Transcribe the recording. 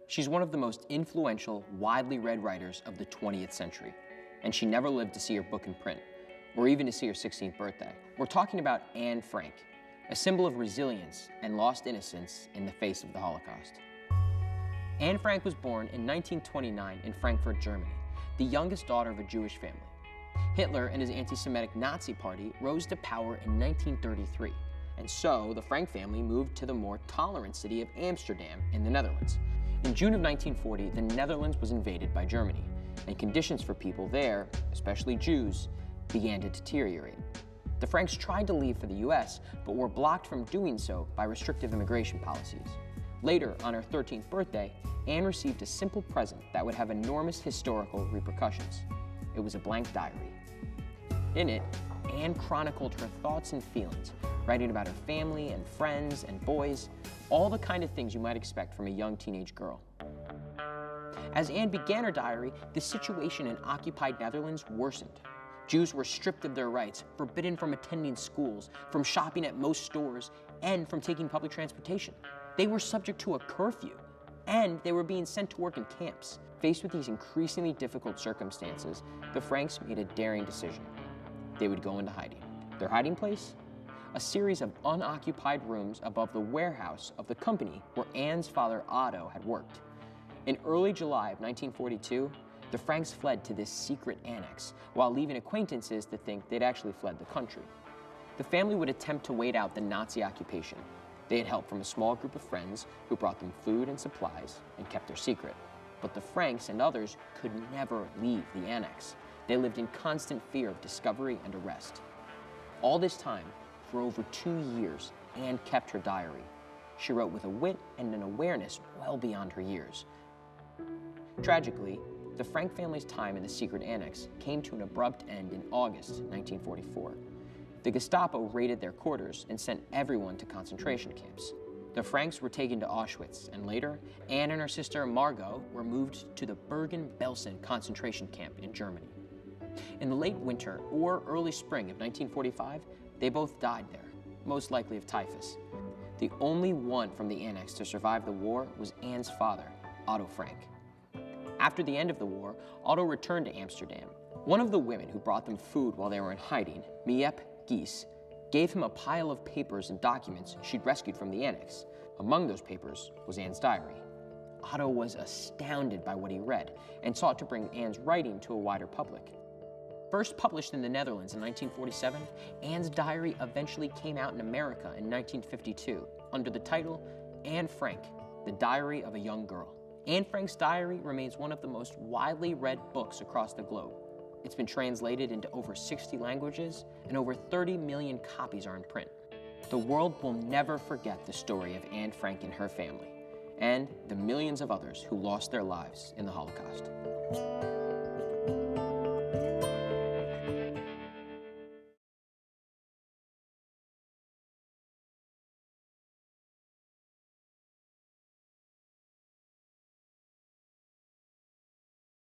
She's one of the most influential, widely read writers of the 20th century, and she never lived to see her book in print, or even to see her 16th birthday. We're talking about Anne Frank, a symbol of resilience and lost innocence in the face of the Holocaust. Anne Frank was born in 1929 in Frankfurt, Germany, the youngest daughter of a Jewish family. Hitler and his anti-Semitic Nazi party rose to power in 1933, and so the Frank family moved to the more tolerant city of Amsterdam in the Netherlands. In June of 1940, the Netherlands was invaded by Germany, and conditions for people there, especially Jews, began to deteriorate. The Franks tried to leave for the US, but were blocked from doing so by restrictive immigration policies. Later, on her 13th birthday, Anne received a simple present that would have enormous historical repercussions. It was a blank diary. In it, Anne chronicled her thoughts and feelings, writing about her family and friends and boys, all the kind of things you might expect from a young teenage girl. As Anne began her diary, the situation in occupied Netherlands worsened. Jews were stripped of their rights, forbidden from attending schools, from shopping at most stores, and from taking public transportation. They were subject to a curfew, and they were being sent to work in camps. Faced with these increasingly difficult circumstances, the Franks made a daring decision. They would go into hiding. Their hiding place? A series of unoccupied rooms above the warehouse of the company where Anne's father Otto had worked. In early July of 1942, the Franks fled to this secret annex, while leaving acquaintances to think they'd actually fled the country. The family would attempt to wait out the Nazi occupation. They had help from a small group of friends who brought them food and supplies and kept their secret. But the Franks and others could never leave the annex. They lived in constant fear of discovery and arrest. All this time, for over 2 years, Anne kept her diary. She wrote with a wit and an awareness well beyond her years. Tragically, the Frank family's time in the secret annex came to an abrupt end in August 1944. The Gestapo raided their quarters and sent everyone to concentration camps. The Franks were taken to Auschwitz, and later, Anne and her sister Margot were moved to the Bergen-Belsen concentration camp in Germany. In the late winter or early spring of 1945, they both died there, most likely of typhus. The only one from the annex to survive the war was Anne's father, Otto Frank. After the end of the war, Otto returned to Amsterdam. One of the women who brought them food while they were in hiding, Miep Gies, gave him a pile of papers and documents she'd rescued from the annex. Among those papers was Anne's diary. Otto was astounded by what he read and sought to bring Anne's writing to a wider public. First published in the Netherlands in 1947, Anne's diary eventually came out in America in 1952 under the title Anne Frank, The Diary of a Young Girl. Anne Frank's diary remains one of the most widely read books across the globe. It's been translated into over 60 languages, and over 30 million copies are in print. The world will never forget the story of Anne Frank and her family, and the millions of others who lost their lives in the Holocaust.